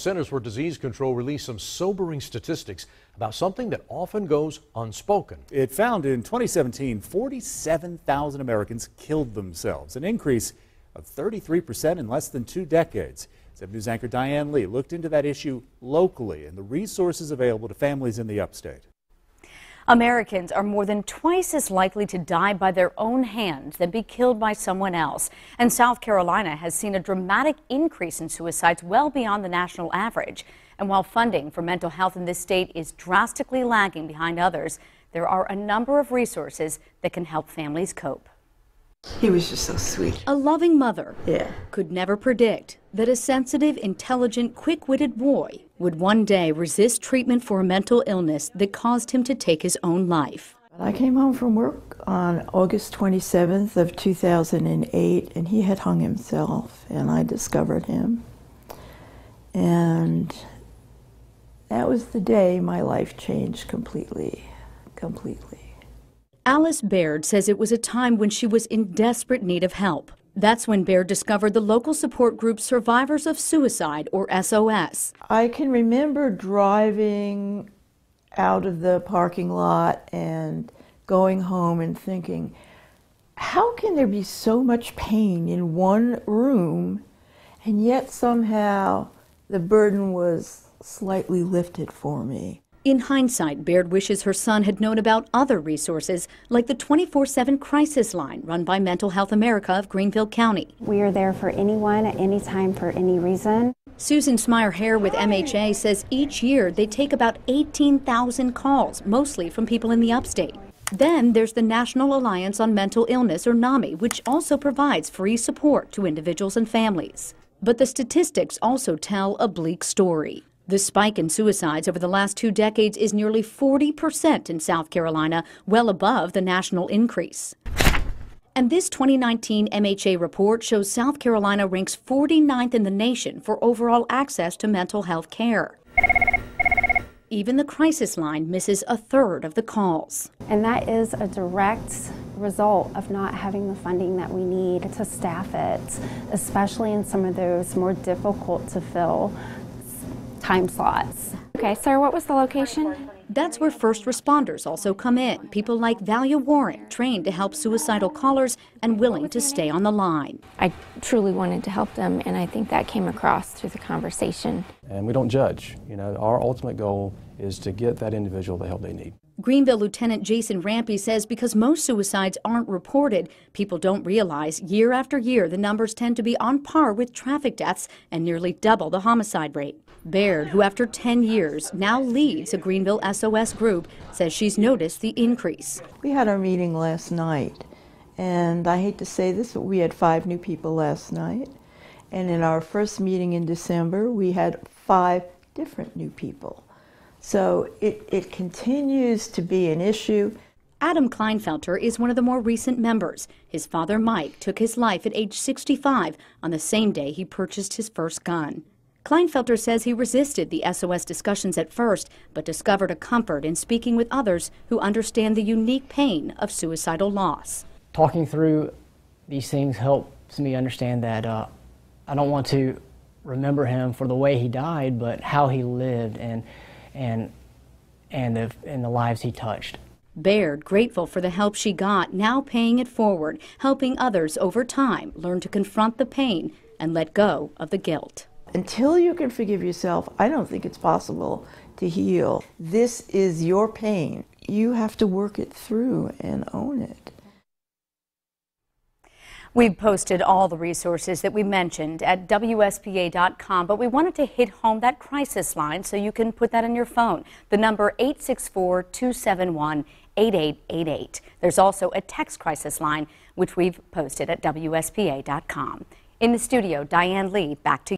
Centers for Disease Control released some sobering statistics about something that often goes unspoken. It found in 2017, 47,000 Americans killed themselves, an increase of 33% in less than 2 decades. 7 News anchor Diane Lee looked into that issue locally and the resources available to families in the upstate. Americans are more than twice as likely to die by their own hand than be killed by someone else. And South Carolina has seen a dramatic increase in suicides well beyond the national average. And while funding for mental health in this state is drastically lagging behind others, there are a number of resources that can help families cope. He was just so sweet. A loving mother could never predict that a sensitive, intelligent, quick-witted boy would one day resist treatment for a mental illness that caused him to take his own life. I came home from work on August 27th of 2008, and he had hung himself, and I discovered him. And that was the day my life changed completely. Alice Baird says it was a time when she was in desperate need of help. That's when Baird discovered the local support group Survivors of Suicide, or SOS. I can remember driving out of the parking lot and going home and thinking, how can there be so much pain in one room, and yet somehow the burden was slightly lifted for me. In hindsight, Baird wishes her son had known about other resources like the 24/7 crisis line run by Mental Health America of Greenville County. We are there for anyone at any time for any reason. Susan Smyer-Hare with MHA says each year they take about 18,000 calls, mostly from people in the upstate. Then there's the National Alliance on Mental Illness, or NAMI, which also provides free support to individuals and families. But the statistics also tell a bleak story. The spike in suicides over the last 2 decades is nearly 40% in South Carolina, well above the national increase. And this 2019 MHA report shows South Carolina ranks 49th in the nation for overall access to mental health care. Even the crisis line misses a third of the calls. And that is a direct result of not having the funding that we need to staff it, especially in some of those more difficult to fill time slots. Okay, sir, what was the location? That's where first responders also come in. People like Valia Warren, trained to help suicidal callers and willing to stay on the line. I truly wanted to help them, and I think that came across through the conversation. And we don't judge. You know, our ultimate goal is to get that individual the help they need. Greenville Lieutenant Jason Rampy says because most suicides aren't reported, people don't realize year after year the numbers tend to be on par with traffic deaths and nearly double the homicide rate. Baird, who after 10 years now leads a Greenville SOS group, says she's noticed the increase. We had our meeting last night, and I hate to say this, but we had 5 new people last night. And in our first meeting in December, we had 5 different new people. So it continues to be an issue. Adam Kleinfelter is one of the more recent members. His father, Mike, took his life at age 65 on the same day he purchased his first gun. Kleinfelter says he resisted the SOS discussions at first, but discovered a comfort in speaking with others who understand the unique pain of suicidal loss. Talking through these things helps me understand that I don't want to remember him for the way he died, but how he lived and the lives he touched. Baird, grateful for the help she got, now paying it forward, helping others over time learn to confront the pain and let go of the guilt. Until you can forgive yourself, I don't think it's possible to heal. This is your pain. You have to work it through and own it. We've posted all the resources that we mentioned at WSPA.com, but we wanted to hit home that crisis line so you can put that in your phone. The number 864-271-8888. There's also a text crisis line, which we've posted at WSPA.com. In the studio, Diane Lee, back to you.